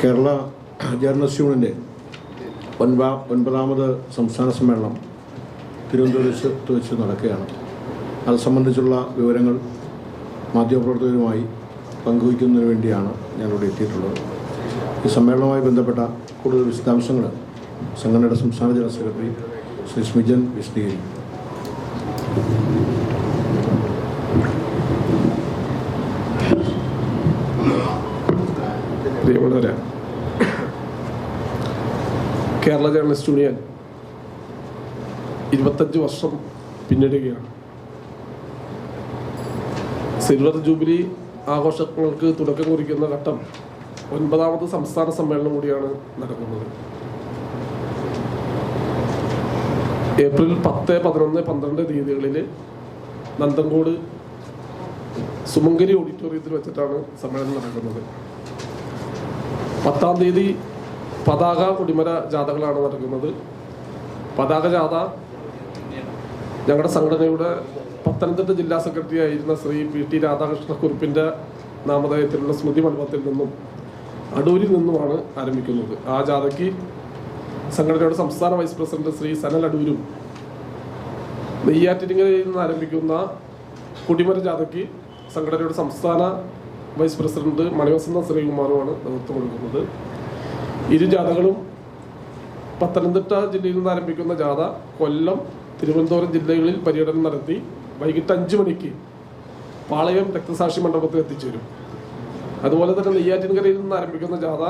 Kerala journalist യൂണിയൻ്റെ 9ാമത് സംസ്ഥാന സമ്മേളനം തിരുവനന്തപുരത്ത് വെച്ച് നടക്കുകയാണ്. അത് സംബന്ധിച്ചുള്ള വിവരങ്ങൾ മാധ്യമപ്രവർത്തകരുമായി പങ്കുവയ്ക്കുന്നതിന് വേണ്ടിയാണ് ഞാനിവിടെ എത്തിയിട്ടുള്ളത്. ഈ സമ്മേളനവുമായി ബന്ധപ്പെട്ട കൂടുതൽ വിശദാംശങ്ങൾ സംഘടനയുടെ സംസ്ഥാന ജനറൽ സെക്രട്ടറി ശ്രീ സ്മിജൻ വിശദീകരിക്കും. പ്രിയമുള്ളവരെ, കേരള ജേർണലിസ്റ്റ് യൂണിയൻ 25 വർഷം പിന്നിടുകയാണ്. സിൽവർ ജൂബിലി ആഘോഷങ്ങൾക്ക് തുടക്കം കുറിക്കുന്ന ഘട്ടം 9ാമത് സംസ്ഥാന സമ്മേളനം കൂടിയാണ് നടക്കുന്നത്. ഏപ്രിൽ 10, 11, 12 തീയതികളിൽ നന്തൻകോട് സുമംഗലി ഓഡിറ്റോറിയത്തിൽ വെച്ചിട്ടാണ് സമ്മേളനം നടക്കുന്നത്. 10-ാം തീയതി പതാക കൊടിമര ജാഥകളാണ് നടക്കുന്നത്. പതാക ജാഥ ഞങ്ങളുടെ സംഘടനയുടെ പത്തനംതിട്ട ജില്ലാ സെക്രട്ടറി ആയിരുന്ന ശ്രീ PT രാധാകൃഷ്ണക്കുറുപ്പിൻ്റെ നാമധേയത്തിലുള്ള സ്മൃതി മണ്ഡപത്തിൽ നിന്നും അടൂരിൽ നിന്നുമാണ് ആരംഭിക്കുന്നത്. ആ ജാഥയ്ക്ക് സംഘടനയുടെ സംസ്ഥാന വൈസ് പ്രസിഡന്റ് ശ്രീ സനൽ അടൂരും, നെയ്യാറ്റിൻകരയിൽ നിന്ന് ആരംഭിക്കുന്ന കൊടിമര ജാഥയ്ക്ക് സംഘടനയുടെ സംസ്ഥാന വൈസ് പ്രസിഡന്റ് മണിവസന്ത ശ്രീകുമാറുമാണ് നേതൃത്വം കൊടുക്കുന്നത്. ഇരു ജാഥകളും പത്തനംതിട്ട ജില്ലയിൽ നിന്ന് ആരംഭിക്കുന്ന ജാഥ കൊല്ലം, തിരുവനന്തപുരം ജില്ലകളിൽ പര്യടനം നടത്തി വൈകിട്ട് 5 മണിക്ക് പാളയം രക്തസാക്ഷി മണ്ഡപത്തിൽ എത്തിച്ചേരും. അതുപോലെ തന്നെ നെയ്യാറ്റിൻകരയിൽ നിന്ന് ആരംഭിക്കുന്ന ജാഥ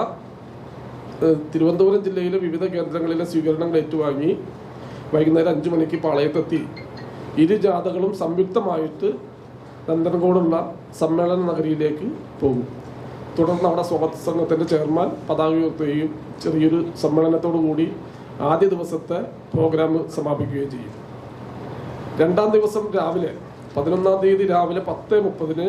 തിരുവനന്തപുരം ജില്ലയിലെ വിവിധ കേന്ദ്രങ്ങളിലെ സ്വീകരണങ്ങൾ ഏറ്റുവാങ്ങി വൈകുന്നേരം 5 മണിക്ക് പാളയത്തെത്തി ഇരു ജാഥകളും സംയുക്തമായിട്ട് നന്തൻകോടുള്ള സമ്മേളന നഗരിയിലേക്ക് പോകും. തുടർന്ന് അവിടെ സ്വാഗത സംഘത്തിൻ്റെ ചെയർമാൻ പതാക ഉയർത്തുകയും ചെറിയൊരു സമ്മേളനത്തോടു കൂടി ആദ്യ ദിവസത്തെ പ്രോഗ്രാം സമാപിക്കുകയും ചെയ്യും. 2ാം ദിവസം രാവിലെ 11-ാം തീയതി രാവിലെ 10:30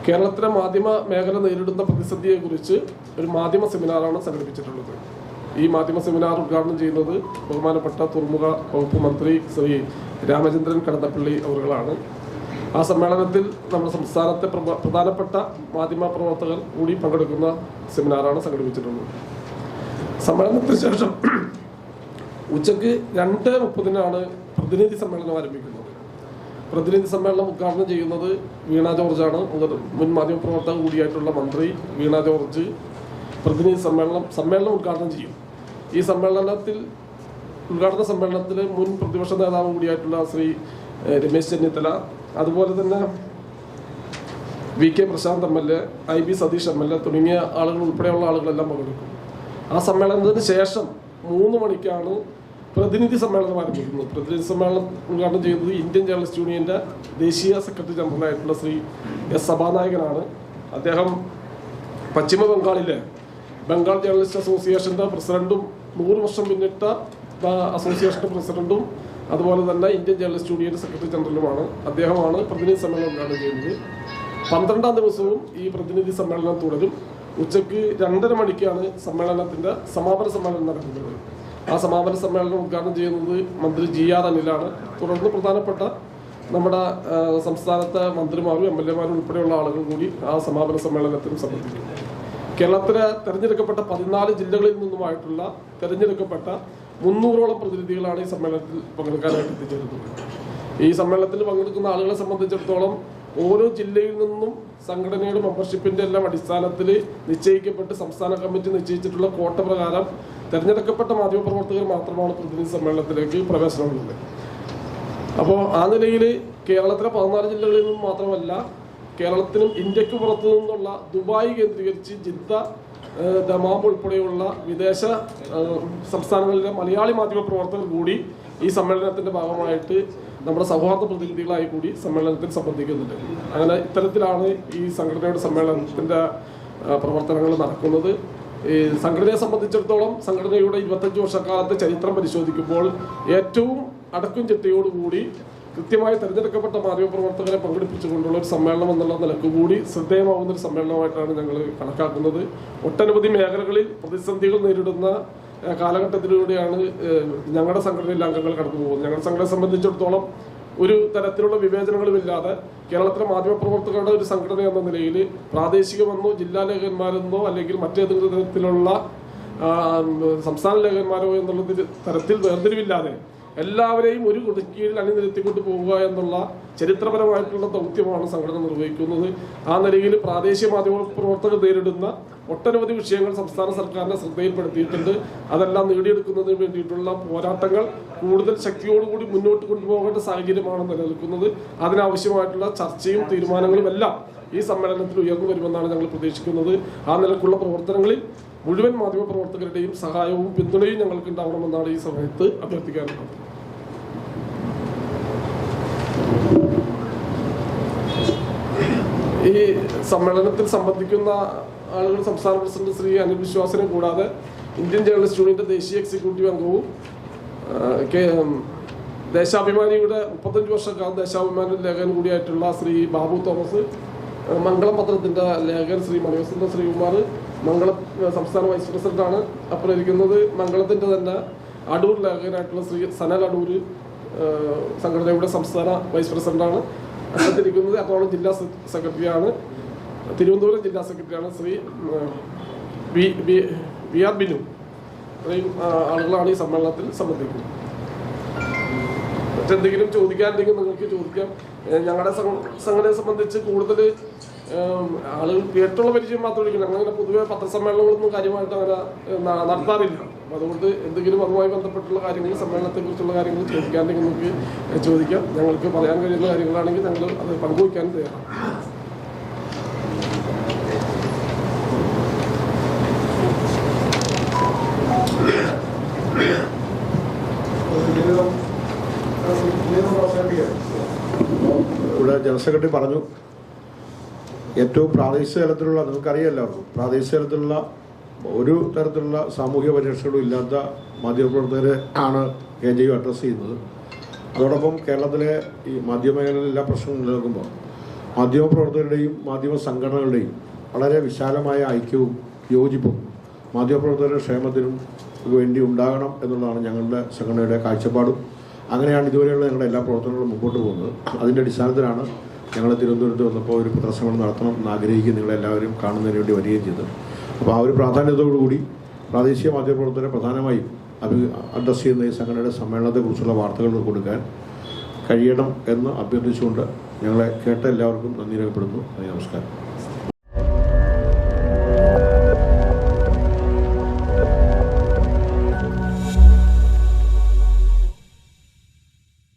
കേരളത്തിലെ മാധ്യമ മേഖല നേരിടുന്ന പ്രതിസന്ധിയെക്കുറിച്ച് ഒരു മാധ്യമ സെമിനാറാണ് സംഘടിപ്പിച്ചിട്ടുള്ളത്. ഈ മാധ്യമ സെമിനാർ ഉദ്ഘാടനം ചെയ്യുന്നത് ബഹുമാനപ്പെട്ട തുറമുഖ വകുപ്പ് മന്ത്രി ശ്രീ രാമചന്ദ്രൻ കടന്നപ്പള്ളി അവറുകളാണ്. ആ സമ്മേളനത്തിൽ നമ്മുടെ സംസ്ഥാനത്തെ പ്രധാനപ്പെട്ട മാധ്യമ പ്രവർത്തകർ കൂടി പങ്കെടുക്കുന്ന സെമിനാറാണ് സംഘടിപ്പിച്ചിട്ടുള്ളത്. സമ്മേളനത്തിന് ശേഷം ഉച്ചയ്ക്ക് 2:30 പ്രതിനിധി സമ്മേളനം ആരംഭിക്കുന്നത്. പ്രതിനിധി സമ്മേളനം ഉദ്ഘാടനം ചെയ്യുന്നത് വീണ ജോർജാണ്. മുൻ മാധ്യമപ്രവർത്തക കൂടിയായിട്ടുള്ള മന്ത്രി വീണ ജോർജ് പ്രതിനിധി സമ്മേളനം ഉദ്ഘാടനം ചെയ്യും. ഈ ഉദ്ഘാടന സമ്മേളനത്തിൽ മുൻ പ്രതിപക്ഷ നേതാവ് കൂടിയായിട്ടുള്ള ശ്രീ രമേശ് ചെന്നിത്തല, അതുപോലെ തന്നെ VK Prashant MLA, IB Satheesh MLA തുടങ്ങിയ ആളുകൾ ഉൾപ്പെടെയുള്ള ആളുകളെല്ലാം പങ്കെടുക്കും. ആ സമ്മേളനത്തിന് ശേഷം 3 മണിക്കാണ് പ്രതിനിധി സമ്മേളനം ആരംഭിക്കുന്നത്. പ്രതിനിധി സമ്മേളനം ഉദ്ഘാടനം ചെയ്യുന്നത് ഇന്ത്യൻ ജേർണലിസ്റ്റ് യൂണിയൻ്റെ ദേശീയ സെക്രട്ടറി ജനറലായിട്ടുള്ള ശ്രീ S സഭാനായകനാണ്. അദ്ദേഹം പശ്ചിമ ബംഗാളിലെ ബംഗാൾ ജേർണലിസ്റ്റ് അസോസിയേഷൻ്റെ പ്രസിഡന്റും 100 വർഷം പിന്നിട്ട അസോസിയേഷൻ്റെ പ്രസിഡന്റും അതുപോലെ തന്നെ ഇന്ത്യൻ ജേർണലിസ്റ്റ് യൂണിയൻ്റെ സെക്രട്ടറി ജനറലുമാണ്. അദ്ദേഹമാണ് പ്രതിനിധി സമ്മേളനം ഉദ്ഘാടനം ചെയ്യുന്നത്. 12-ാം ദിവസവും ഈ പ്രതിനിധി സമ്മേളനം തുടരും. ഉച്ചയ്ക്ക് 2:30 മണിക്കാണ് സമ്മേളനത്തിൻ്റെ സമാപന സമ്മേളനം നടക്കുന്നത്. ആ സമാപന സമ്മേളനം ഉദ്ഘാടനം ചെയ്യുന്നത് മന്ത്രി GR അനിലാണ്. തുടർന്ന് പ്രധാനപ്പെട്ട നമ്മുടെ സംസ്ഥാനത്തെ മന്ത്രിമാരും MLA-മാരും ഉൾപ്പെടെയുള്ള ആളുകൾ കൂടി ആ സമാപന സമ്മേളനത്തിനും സംബന്ധിക്കും. കേരളത്തിലെ തെരഞ്ഞെടുക്കപ്പെട്ട 14 ജില്ലകളിൽ നിന്നുമായിട്ടുള്ള തെരഞ്ഞെടുക്കപ്പെട്ട 300ഓളം പ്രതിനിധികളാണ് ഈ സമ്മേളനത്തിൽ പങ്കെടുക്കാനായിട്ട് എത്തിച്ചേരുന്നത്. ഈ സമ്മേളനത്തിൽ പങ്കെടുക്കുന്ന ആളുകളെ സംബന്ധിച്ചിടത്തോളം ഓരോ ജില്ലയിൽ നിന്നും സംഘടനയുടെ മെമ്പർഷിപ്പിന്റെ എല്ലാം അടിസ്ഥാനത്തിൽ നിശ്ചയിക്കപ്പെട്ട് സംസ്ഥാന കമ്മിറ്റി നിശ്ചയിച്ചിട്ടുള്ള കോട്ട പ്രകാരം തെരഞ്ഞെടുക്കപ്പെട്ട മാധ്യമപ്രവർത്തകർ മാത്രമാണ് പ്രതിനിധി സമ്മേളനത്തിലേക്ക് പ്രവേശനമുള്ളത്. അപ്പോൾ ആ നിലയിൽ കേരളത്തിലെ 14 ജില്ലകളിൽ നിന്നും മാത്രമല്ല, കേരളത്തിനും ഇന്ത്യക്ക് പുറത്തു നിന്നുള്ള ദുബായ് കേന്ദ്രീകരിച്ച് ജിദ്ദ, ദമാം ഉൾപ്പെടെയുള്ള വിദേശ സംസ്ഥാനങ്ങളിലെ മലയാളി മാധ്യമപ്രവർത്തകർ കൂടി ഈ സമ്മേളനത്തിന്റെ ഭാഗമായിട്ട് നമ്മുടെ സൗഹാർദ്ദ പ്രതിനിധികളായി കൂടി സമ്മേളനത്തിൽ സംബന്ധിക്കുന്നുണ്ട്. അങ്ങനെ ഇത്തരത്തിലാണ് ഈ സംഘടനയുടെ സമ്മേളനത്തിന്റെ പ്രവർത്തനങ്ങൾ നടക്കുന്നത്. ഈ സംഘടനയെ സംബന്ധിച്ചിടത്തോളം സംഘടനയുടെ 25 വർഷക്കാലത്തെ ചരിത്രം പരിശോധിക്കുമ്പോൾ ഏറ്റവും അടക്കും ചിട്ടയോടുകൂടി കൃത്യമായി തെരഞ്ഞെടുക്കപ്പെട്ട മാധ്യമപ്രവർത്തകരെ പങ്കെടുപ്പിച്ചുകൊണ്ടുള്ള ഒരു സമ്മേളനം എന്നുള്ള നിലക്ക് കൂടി ശ്രദ്ധേയമാവുന്ന ഒരു സമ്മേളനമായിട്ടാണ് ഞങ്ങൾ കണക്കാക്കുന്നത്. ഒട്ടനവധി മേഖലകളിൽ പ്രതിസന്ധികൾ നേരിടുന്ന കാലഘട്ടത്തിലൂടെയാണ് ഞങ്ങളുടെ സംഘടനയിലെ അംഗങ്ങൾ കടന്നു പോകുന്നത്. ഞങ്ങളുടെ സംഘടനയെ സംബന്ധിച്ചിടത്തോളം ഒരു തരത്തിലുള്ള വിവേചനങ്ങളുമില്ലാതെ കേരളത്തിലെ മാധ്യമപ്രവർത്തകരുടെ ഒരു സംഘടന എന്ന നിലയിൽ പ്രാദേശികമെന്നോ ജില്ലാ ലേഖകന്മാരെന്നോ അല്ലെങ്കിൽ മറ്റേതെങ്കിലും തരത്തിലുള്ള സംസ്ഥാന ലേഖകന്മാരോ എന്നുള്ള തരത്തിൽ വേർതിരിവില്ലാതെ എല്ലാവരെയും ഒരു കുടക്കീഴിൽ അണിനിരത്തിക്കൊണ്ട് പോവുക എന്നുള്ള ചരിത്രപരമായിട്ടുള്ള ദൗത്യമാണ് സംഘടന നിർവഹിക്കുന്നത്. ആ നിലയിൽ പ്രാദേശിക മാധ്യമ പ്രവർത്തകർ നേരിടുന്ന ഒട്ടനവധി വിഷയങ്ങൾ സംസ്ഥാന സർക്കാരിനെ ശ്രദ്ധയിൽപ്പെടുത്തിയിട്ടുണ്ട്. അതെല്ലാം നേടിയെടുക്കുന്നതിന് വേണ്ടിയിട്ടുള്ള പോരാട്ടങ്ങൾ കൂടുതൽ ശക്തിയോടുകൂടി മുന്നോട്ട് കൊണ്ടുപോകേണ്ട സാഹചര്യമാണ് നിലനിൽക്കുന്നത്. അതിനാവശ്യമായിട്ടുള്ള ചർച്ചയും തീരുമാനങ്ങളും എല്ലാം ഈ സമ്മേളനത്തിൽ ഉയർന്നു വരുമെന്നാണ് ഞങ്ങൾ പ്രതീക്ഷിക്കുന്നത്. ആ നിലക്കുള്ള പ്രവർത്തനങ്ങളിൽ മുഴുവൻ മാധ്യമ പ്രവർത്തകരുടെയും സഹായവും പിന്തുണയും ഞങ്ങൾക്ക് ഉണ്ടാവണമെന്നാണ് ഈ സമയത്ത് അഭ്യർത്ഥിക്കാനുള്ളത്. ഈ സമ്മേളനത്തിൽ സംബന്ധിക്കുന്ന ആളുകൾ സംസ്ഥാന പ്രസിഡന്റ് ശ്രീ അനിൽ വിശ്വാസിനെ കൂടാതെ ഇന്ത്യൻ ജേർണലിസ്റ്റ് യൂണിയന്റെ ദേശീയ എക്സിക്യൂട്ടീവ് അംഗവും ദേശാഭിമാനിയുടെ 35 വർഷക്കാലം ദേശാഭിമാനി ലേഖകൻ കൂടിയായിട്ടുള്ള ശ്രീ ബാബു തോമസ്, മംഗളം പത്രത്തിന്റെ ലേഖകൻ ശ്രീ മണിവസന്ത ശ്രീകുമാർ, മംഗളം സംസ്ഥാന വൈസ് പ്രസിഡന്റാണ്. അപ്പുറം ഇരിക്കുന്നത് മംഗളത്തിന്റെ തന്നെ അടൂർ ലേഖകനായിട്ടുള്ള ശ്രീ സനൽ അടൂർ, സംഘടനയുടെ സംസ്ഥാന വൈസ് പ്രസിഡന്റാണ്. അടുത്തിരിക്കുന്നത് എറണാകുളം ജില്ലാ സെക്രട്ടറിയാണ്, തിരുവനന്തപുരം ജില്ലാ സെക്രട്ടറിയാണ് ശ്രീ വി ആർ ബിനു. ഇത്രയും ആളുകളാണ് ഈ സമ്മേളനത്തിൽ സംബന്ധിക്കുന്നത്. മറ്റെന്തെങ്കിലും ചോദിക്കാനുണ്ടെങ്കിൽ നിങ്ങൾക്ക് ചോദിക്കാം. ഞങ്ങളുടെ സംഘടനയെ സംബന്ധിച്ച് കൂടുതൽ ആളുകൾ കേട്ടുള്ള പരിചയം മാത്രമേ ഉള്ളൂ. ഞങ്ങളങ്ങനെ പൊതുവെ പത്രസമ്മേളനങ്ങളൊന്നും കാര്യമായിട്ട് അങ്ങനെ നടത്താറില്ല. അപ്പം അതുകൊണ്ട് എന്തെങ്കിലും അതുമായി ബന്ധപ്പെട്ടുള്ള കാര്യങ്ങൾ, സമ്മേളനത്തെക്കുറിച്ചുള്ള കാര്യങ്ങൾ ചോദിക്കാനുണ്ടെങ്കിൽ നിങ്ങൾക്ക് ചോദിക്കാം. ഞങ്ങൾക്ക് പറയാൻ കഴിയുന്ന കാര്യങ്ങളാണെങ്കിൽ ഞങ്ങൾ അത് പങ്കുവയ്ക്കാൻ തയ്യാറാണ്. ഇവിടെ ജനറൽ സെക്രട്ടറി പറഞ്ഞു, ഏറ്റവും പ്രാദേശിക തലത്തിലുള്ള, നിങ്ങൾക്കറിയാമല്ലോ, പ്രാദേശിക തലത്തിലുള്ള ഒരു തരത്തിലുള്ള സാമൂഹിക പരിരക്ഷകളും ഇല്ലാത്ത മാധ്യമപ്രവർത്തകരെ ആണ് KJU അഡ്രസ്സ് ചെയ്യുന്നത്. അതോടൊപ്പം കേരളത്തിലെ ഈ മാധ്യമമേഖലയിലെ എല്ലാ പ്രശ്നങ്ങളും നിലനിൽക്കുമ്പോൾ മാധ്യമപ്രവർത്തകരുടെയും മാധ്യമ സംഘടനകളുടെയും വളരെ വിശാലമായ ഐക്യവും യോജിപ്പും മാധ്യമപ്രവർത്തകരുടെ ക്ഷേമത്തിനും വേണ്ടി ഉണ്ടാകണം എന്നുള്ളതാണ് ഞങ്ങളുടെ സംഘടനയുടെ കാഴ്ചപ്പാടും. അങ്ങനെയാണ് ഇതുവരെയുള്ള ഞങ്ങളുടെ എല്ലാ പ്രവർത്തനങ്ങളും മുമ്പോട്ട് പോകുന്നത്. അതിൻ്റെ അടിസ്ഥാനത്തിലാണ് ഞങ്ങൾ തിരുവനന്തപുരത്ത് വന്നപ്പോൾ ഒരു പത്രസമ്മേളനം നടത്തണം എന്ന് ആഗ്രഹിക്കുകയും നിങ്ങളെല്ലാവരും കാണുന്നതിന് വേണ്ടി വരികയും ചെയ്തത്. അപ്പോൾ ആ ഒരു പ്രാധാന്യത്തോടുകൂടി പ്രാദേശിക മാധ്യമപ്രവർത്തകരെ പ്രധാനമായും അഡ്രസ്സ് ചെയ്യുന്ന ഈ സംഘടനയുടെ സമ്മേളനത്തെക്കുറിച്ചുള്ള വാർത്തകൾ കൊടുക്കാൻ കഴിയണം എന്ന് അഭ്യർത്ഥിച്ചുകൊണ്ട് ഞങ്ങളെ കേട്ട എല്ലാവർക്കും നന്ദി രേഖപ്പെടുന്നു. നമസ്കാരം.